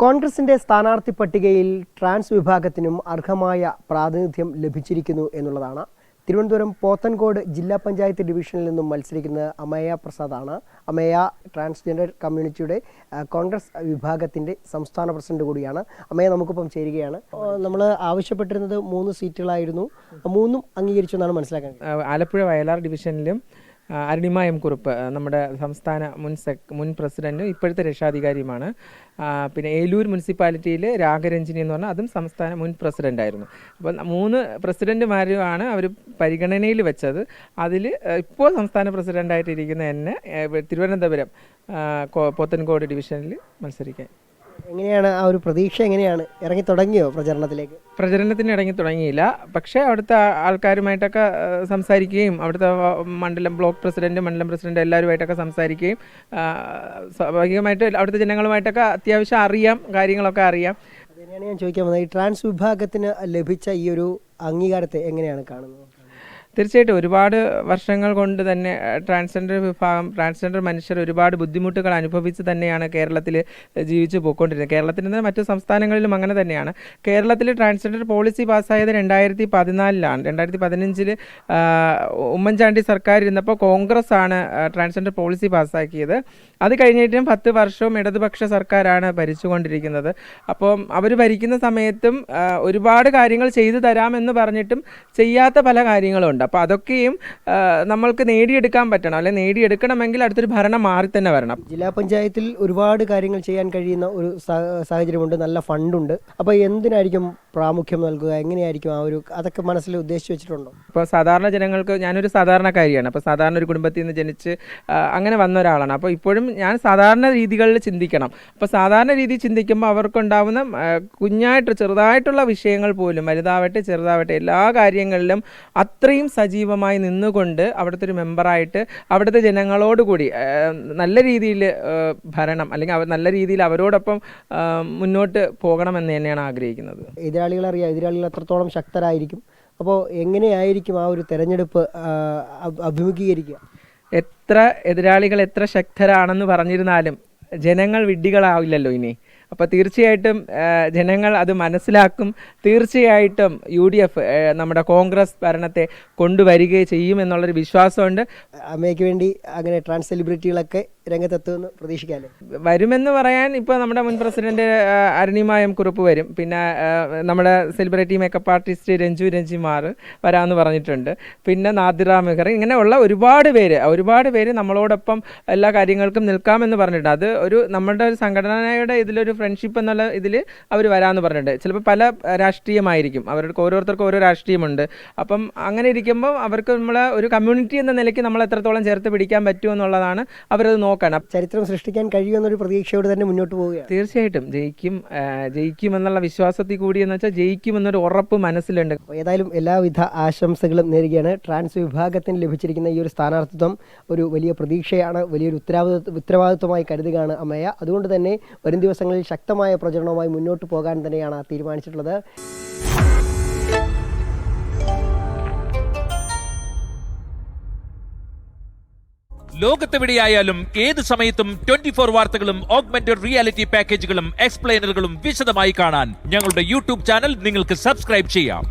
കോൺഗ്രസിന്റെ സ്ഥാനാർത്ഥി പട്ടികയിൽ ട്രാൻസ് വിഭാഗത്തിനും അർഹമായ പ്രാതിനിധ്യം ലഭിച്ചിരിക്കുന്നു എന്നുള്ളതാണ്. തിരുവനന്തപുരം പോത്തൻകോട് ജില്ലാ പഞ്ചായത്ത് ഡിവിഷനിൽ നിന്നും മത്സരിക്കുന്ന അമേയ പ്രസാദാണ്. അമേയ ട്രാൻസ്ജെൻഡർ കമ്മ്യൂണിറ്റിയുടെ കോൺഗ്രസ് വിഭാഗത്തിൻ്റെ സംസ്ഥാന പ്രസിഡന്റ് കൂടിയാണ്. അമേയ നമുക്കിപ്പം ചേരുകയാണ്. നമ്മൾ ആവശ്യപ്പെട്ടിരുന്നത് 3 സീറ്റുകളായിരുന്നു. 3ഉം അംഗീകരിച്ചു എന്നാണ് മനസ്സിലാക്കാൻ. ആലപ്പുഴ വയലാർ ഡിവിഷനിലും അരുണിമ എം കുറുപ്പ് നമ്മുടെ സംസ്ഥാന മുൻ പ്രസിഡന്റ് ഇപ്പോഴത്തെ രക്ഷാധികാരിയുമാണ്. പിന്നെ ഏലൂർ മുനിസിപ്പാലിറ്റിയിൽ രാഗരഞ്ജിനി എന്ന് പറഞ്ഞാൽ അതും സംസ്ഥാന മുൻ പ്രസിഡൻ്റായിരുന്നു. അപ്പോൾ 3 പ്രസിഡന്റുമാരുമാണ് അവർ പരിഗണനയിൽ വെച്ചത്. അതിൽ ഇപ്പോൾ സംസ്ഥാന പ്രസിഡൻ്റായിട്ടിരിക്കുന്ന എന്നെ തിരുവനന്തപുരം പോത്തൻകോട് ഡിവിഷനിൽ മത്സരിക്കാൻ. എങ്ങനെയാണ് ആ ഒരു പ്രതീക്ഷ? എങ്ങനെയാണ് ഇറങ്ങി തുടങ്ങിയോ പ്രചരണത്തിലേക്ക്? പ്രചരണത്തിന് ഇറങ്ങി തുടങ്ങിയില്ല, പക്ഷേ അവിടുത്തെ ആൾക്കാരുമായിട്ടൊക്കെ സംസാരിക്കുകയും അവിടുത്തെ ബ്ലോക്ക് പ്രസിഡന്റ്, മണ്ഡലം പ്രസിഡന്റ് എല്ലാവരുമായിട്ടൊക്കെ സംസാരിക്കുകയും സ്വാഭാവികമായിട്ട് അവിടുത്തെ ജനങ്ങളുമായിട്ടൊക്കെ അത്യാവശ്യം കാര്യങ്ങളൊക്കെ അറിയാം. അതിനെയാണ് ഞാൻ ചോദിക്കാൻ വന്നത്. ഈ ട്രാൻസ് വിഭാഗത്തിന് ലഭിച്ച ഈ ഒരു അംഗീകാരത്തെ എങ്ങനെയാണ് കാണുന്നത്? തീർച്ചയായിട്ടും ഒരുപാട് വർഷങ്ങൾ കൊണ്ട് തന്നെ ട്രാൻസ്ജെൻഡർ മനുഷ്യർ ഒരുപാട് ബുദ്ധിമുട്ടുകൾ അനുഭവിച്ച് തന്നെയാണ് കേരളത്തിൽ ജീവിച്ചു പോയിക്കൊണ്ടിരുന്നത്. കേരളത്തിൽ നിന്ന് മറ്റു സംസ്ഥാനങ്ങളിലും അങ്ങനെ തന്നെയാണ്. കേരളത്തിൽ ട്രാൻസ്ജെൻഡർ പോളിസി പാസ്സായത് 2014 2015 ഉമ്മൻചാണ്ടി സർക്കാർ ഇരുന്നപ്പോൾ കോൺഗ്രസ് ആണ് ട്രാൻസ്ജെൻഡർ പോളിസി പാസ്സാക്കിയത്. അത് കഴിഞ്ഞിട്ടും 10 വർഷവും ഇടതുപക്ഷ സർക്കാരാണ് ഭരിച്ചുകൊണ്ടിരിക്കുന്നത്. അപ്പം അവർ ഭരിക്കുന്ന സമയത്തും ഒരുപാട് കാര്യങ്ങൾ ചെയ്തു തരാമെന്ന് പറഞ്ഞിട്ടും ചെയ്യാത്ത പല കാര്യങ്ങളുണ്ട്. അപ്പോൾ അതൊക്കെയും നമ്മൾക്ക് നേടിയെടുക്കാൻ പറ്റണം, അല്ലെങ്കിൽ നേടിയെടുക്കണമെങ്കിൽ അടുത്തൊരു ഭരണം മാറി തന്നെ വരണം. ജില്ലാ പഞ്ചായത്തിൽ ഒരുപാട് കാര്യങ്ങൾ ചെയ്യാൻ കഴിയുന്ന ഒരു സാഹചര്യമുണ്ട്, നല്ല ഫണ്ടുണ്ട്. അപ്പോൾ എന്തിനായിരിക്കും പ്രാമുഖ്യം നൽകുക? എങ്ങനെയായിരിക്കും അതൊക്കെ മനസ്സിൽ ഉദ്ദേശിച്ച് വെച്ചിട്ടുണ്ടോ? ഇപ്പോൾ സാധാരണ ജനങ്ങൾക്ക്, ഞാനൊരു സാധാരണക്കാരിയാണ്, അപ്പോൾ സാധാരണ ഒരു കുടുംബത്തിൽ നിന്ന് ജനിച്ച് അങ്ങനെ വന്ന ഒരാളാണ്. അപ്പോൾ ഇപ്പോഴും ഞാൻ സാധാരണ രീതികളിൽ ചിന്തിക്കണം. അപ്പോൾ സാധാരണ രീതി ചിന്തിക്കുമ്പോൾ അവർക്കുണ്ടാവുന്ന കുഞ്ഞായിട്ട് ചെറുതായിട്ടുള്ള വിഷയങ്ങൾ പോലും വലുതാവട്ടെ ചെറുതാവട്ടെ എല്ലാ കാര്യങ്ങളിലും അത്രയും സജീവമായി നിന്നുകൊണ്ട് അവിടുത്തെ ഒരു മെമ്പറായിട്ട് അവിടുത്തെ ജനങ്ങളോടുകൂടി നല്ല രീതിയിൽ ഭരണം, അല്ലെങ്കിൽ നല്ല രീതിയിൽ അവരോടൊപ്പം മുന്നോട്ട് പോകണമെന്ന് തന്നെയാണ് ആഗ്രഹിക്കുന്നത്. എതിരാളികൾ എത്രത്തോളം ശക്തരായിരിക്കും? അപ്പോൾ എങ്ങനെയായിരിക്കും ആ ഒരു തെരഞ്ഞെടുപ്പ് അഭിമുഖീകരിക്കുക? എത്ര എതിരാളികൾ എത്ര ശക്തരാണെന്ന് പറഞ്ഞിരുന്നാലും ജനങ്ങൾ വിഡ്ഢികളാവില്ലല്ലോ ഇനി. അപ്പോൾ തീർച്ചയായിട്ടും ജനങ്ങൾ അത് മനസ്സിലാക്കും. തീർച്ചയായിട്ടും UDF നമ്മുടെ കോൺഗ്രസ് ഭരണത്തെ കൊണ്ടുവരികയും ചെയ്യുമെന്നുള്ളൊരു വിശ്വാസമുണ്ട്. അമ്മയ്ക്ക് വേണ്ടി അങ്ങനെ ട്രാൻസ് സെലിബ്രിറ്റികളൊക്കെ രംഗത്തെത്തുമെന്ന് പ്രതീക്ഷിക്കാമല്ലേ? വരുമെന്ന് പറയാൻ ഇപ്പോൾ നമ്മുടെ മുൻ പ്രസിഡന്റ് അരുണിമ എം കുറുപ്പ് വരും. പിന്നെ നമ്മുടെ സെലിബ്രിറ്റി മേക്കപ്പ് ആർട്ടിസ്റ്റ് രഞ്ജിമാർ വരാമെന്ന് പറഞ്ഞിട്ടുണ്ട്. പിന്നെ നാദിറ മെഹർ, ഇങ്ങനെയുള്ള ഒരുപാട് പേര് നമ്മളോടൊപ്പം എല്ലാ കാര്യങ്ങൾക്കും നിൽക്കാമെന്ന് പറഞ്ഞിട്ടുണ്ട്. അത് നമ്മുടെ ഒരു സംഘടനയുടെ ഇതിലൊരു ഫ്രണ്ട്ഷിപ്പ് എന്നുള്ള ഇതിൽ അവർ വരാമെന്ന് പറഞ്ഞിട്ടുണ്ട്. ചിലപ്പോൾ പല രാഷ്ട്രീയമായിരിക്കും, അവർക്ക് ഓരോരുത്തർക്കും ഓരോ രാഷ്ട്രീയമുണ്ട്. അപ്പം അങ്ങനെ ഇരിക്കുമ്പോൾ അവർക്ക് നമ്മളെ ഒരു കമ്മ്യൂണിറ്റി എന്ന നിലയ്ക്ക് നമ്മൾ എത്രത്തോളം ചേർത്ത് പിടിക്കാൻ പറ്റുമെന്നുള്ളതാണ് അവരത് നോക്കണം. ചരിത്രം സൃഷ്ടിക്കാൻ കഴിയുമെന്നൊരു പ്രതീക്ഷയോട് തന്നെ മുന്നോട്ട് പോവുകയാണ്. തീർച്ചയായിട്ടും ജയിക്കുമെന്നുള്ള വിശ്വാസത്തിൽ കൂടി എന്ന് വെച്ചാൽ ജയിക്കുമെന്നൊരു ഉറപ്പ് മനസ്സിലുണ്ട്. ഏതായാലും എല്ലാവിധ ആശംസകളും നേരുകയാണ്. ട്രാൻസ് വിഭാഗത്തിന് ലഭിച്ചിരിക്കുന്ന ഈ ഒരു സ്ഥാനാർത്ഥിത്വം ഒരു വലിയ പ്രതീക്ഷയാണ്, വലിയൊരു ഉത്തരവാദിത്വമായി കരുതുകയാണ് അമ്മയ. അതുകൊണ്ട് തന്നെ വരും ദിവസങ്ങളിൽ ശക്തമായ പ്രചരണവുമായി മുന്നോട്ട് പോകാൻ തന്നെയാണ് തീരുമാനിച്ചിട്ടുള്ളത്. ലോകത്തെവിടെയായാലും ഏത് സമയത്തും 24 വാർത്തകളും ഓഗ്മെന്റഡ് റിയാലിറ്റി പാക്കേജുകളും എക്സ്പ്ലെയിനറുകളും വിശദമായി കാണാൻ ഞങ്ങളുടെ YouTube ചാനൽ നിങ്ങൾക്ക് സബ്സ്ക്രൈബ് ചെയ്യാം.